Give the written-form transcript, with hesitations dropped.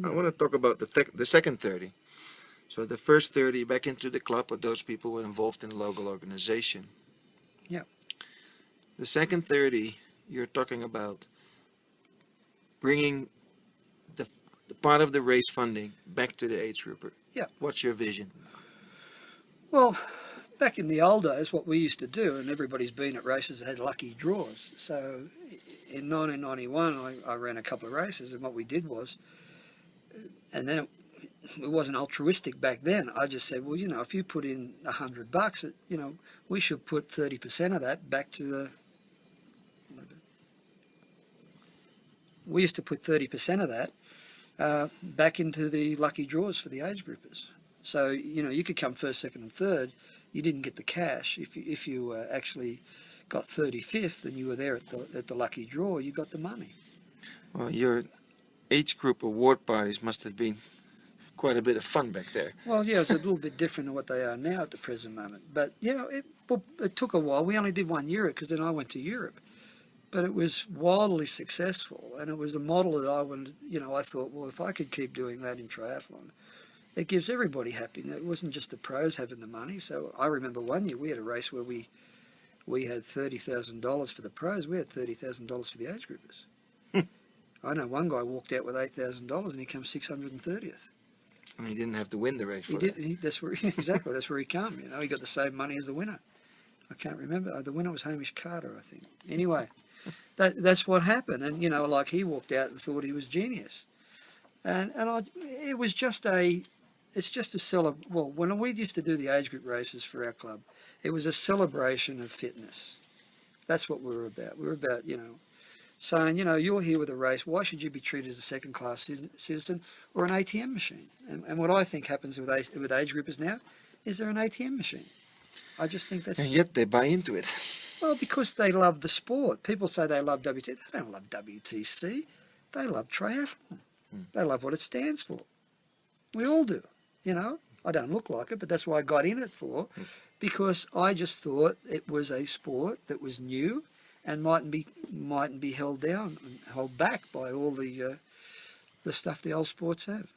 I want to talk about the second 30. So the first 30 back into the club, or those people who were involved in the local organization. Yeah. The second 30, you're talking about bringing the, the part of the race funding back to the age grouper. Yeah. What's your vision? Well, back in the old days, what we used to do, and everybody's been at races that had lucky draws. So in 1991, I ran a couple of races, and what we did was, and then it wasn't altruistic back then. I just said, well, you know, if you put in $100, you know, we should put 30% of that back to the. We used to put 30% of that back into the lucky draws for the age groupers. So, you know, you could come first, second and third. You didn't get the cash. If you actually got 35th and you were there at the lucky draw, you got the money. Well, your age group award parties must have been quite a bit of fun back there. Well, yeah, it's a little bit different than what they are now at the present moment. But, you know, it took a while. We only did 1 year because then I went to Europe. But it was wildly successful, and it was a model that I wanted, you know, I thought, well, if I could keep doing that in triathlon, it gives everybody happiness. It wasn't just the pros having the money. So I remember 1 year we had a race where we had $30,000 for the pros. We had $30,000 for the age groupers. I know one guy walked out with $8,000 and he came 630th. And he didn't have to win the race. He did. That's where exactly. That's where he came. You know, he got the same money as the winner. I can't remember. The winner was Hamish Carter, I think. Anyway, that's what happened. And you know, like he walked out and thought he was genius. And it was just it's just a well, when we used to do the age group races for our club, it was a celebration of fitness. That's what we were about. We were about, you know, saying, you know, you're here with a race. Why should you be treated as a second-class citizen or an ATM machine? And what I think happens with age groupers now is they're an ATM machine. I just think that's... And yet they buy into it. Well, because they love the sport. People say they love WTC. They don't love WTC. They love triathlon. They love what it stands for. We all do, you know. I don't look like it, but that's what I got in it for, because I just thought it was a sport that was new and mightn't be held down and held back by all the stuff the old sports have.